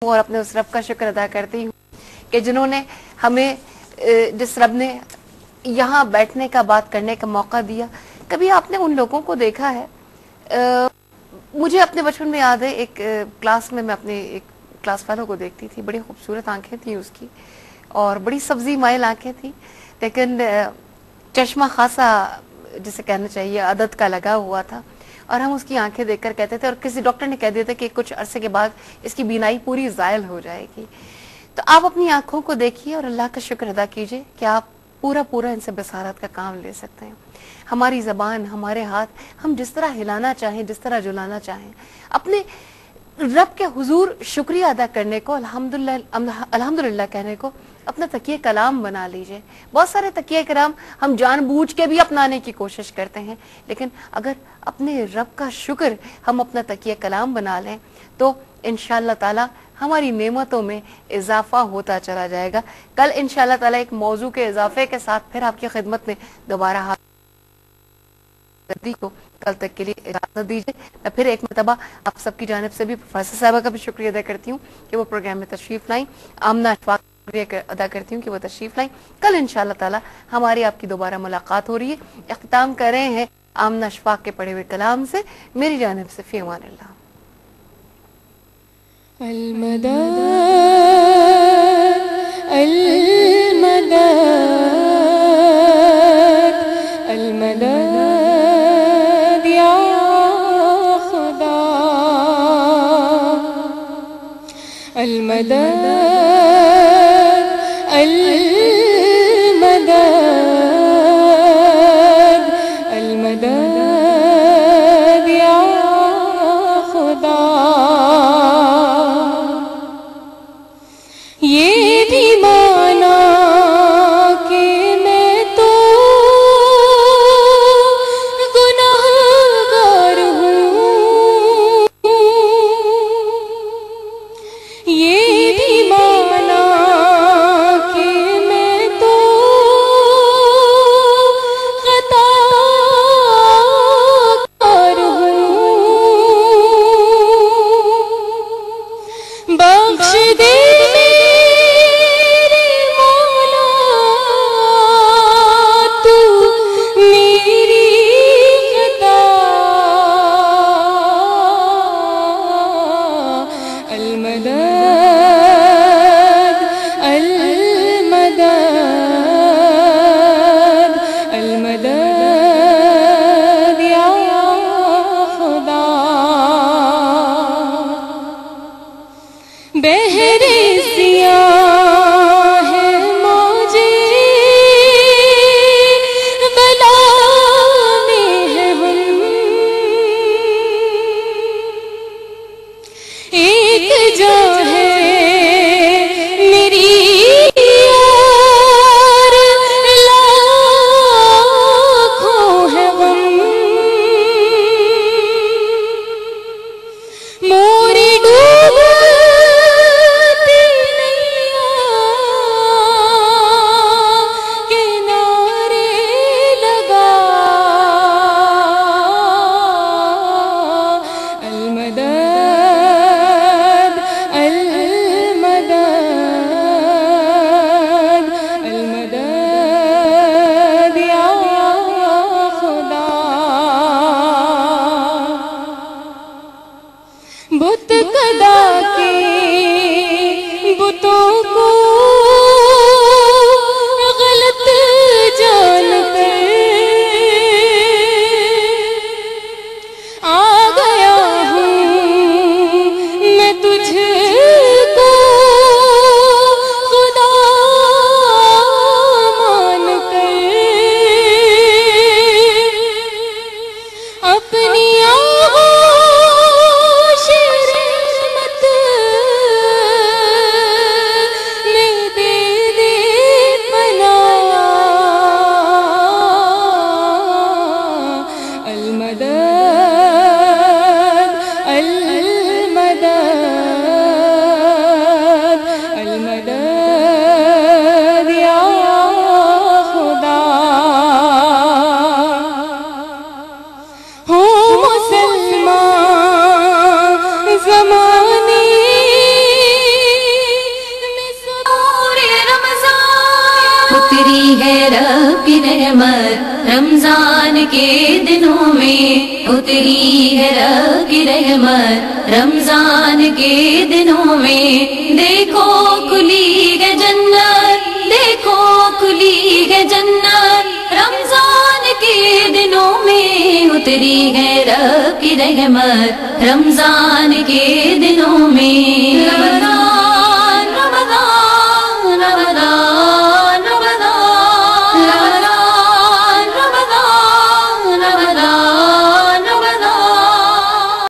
और अपने उस रब का शुक्र अदा करती हूँ कि जिन्होंने हमें, जिस रब ने यहाँ बैठने का, बात करने का मौका दिया। कभी आपने उन लोगों को देखा है, मुझे अपने बचपन में याद है, एक क्लास में मैं अपने एक क्लास फेलो को देखती थी, बड़ी खूबसूरत आंखें थी उसकी और बड़ी सब्जी माइल आंखें थी, लेकिन चश्मा खासा जिसे कहना चाहिए अदद का लगा हुआ था और हम उसकी आंखें देखकर कहते थे, और किसी डॉक्टर ने कह दिया था कि कुछ अरसे के बाद इसकी बीनाई पूरी ज़ायल हो जाएगी। तो आप अपनी आंखों को देखिए और अल्लाह का शुक्र अदा कीजिए कि आप पूरा पूरा इनसे बसारत का काम ले सकते हैं। हमारी ज़बान, हमारे हाथ, हम जिस तरह हिलाना चाहें, जिस तरह जुलाना चाहें, अपने रब के हुजूर शुक्रिया अदा करने को, अल्हम्दुलिल्लाह कहने को अपना तकिए कलाम बना लीजिए। बहुत सारे तकिए कलाम हम जानबूझ के भी अपनाने की कोशिश करते हैं, लेकिन अगर अपने रब का शुक्र हम अपना तकिए कलाम बना लें तो इंशाअल्लाह ताला हमारी नेमतों में इजाफा होता चला जाएगा। कल इंशाअल्लाह ताला एक मौजू के इजाफे के साथ फिर आपकी खिदमत में दोबारा हाजिर को, कल तक के लिए इजाजत दीजिए। मैं फिर एक मरतबा आप सबकी जानिब से भी प्रोफेसर साहबा का भी शुक्रिया अदा करती हूँ कि वो प्रोग्राम में तशरीफ लाई। आमना अशफाक अदा करती हूँ कि वो तशरीफ लाई। कल इंशाअल्लाह ताला हमारी आपकी दोबारा मुलाकात हो रही है। इख्तिताम कर रहे हैं आमना अशफाक के पढ़े हुए कलाम से। मेरी जानिब से फी अमानिल्लाह। अलमदद अलमदद अलमदद या खुदा अलमदद अलमदद अलमदद या खुदा। ये भी माना कि मैं तो गुनाहगार हूँ, ये भी माना कि मैं तो खताकार हूँ। बख्श दे बहरे सियाह है मौजे बला में है हम, एक जा है मेरी यार, लाखों है गम। मोरी डूब اتری ہے رب کی رحمت رمضان کے دنوں میں، اتری ہے رب کی رحمت رمضان کے دنوں میں، دیکھو کھلی ہے جنت، دیکھو کھلی ہے جنت رمضان کے دنوں میں، اتری ہے رب کی رحمت رمضان کے دنوں میں۔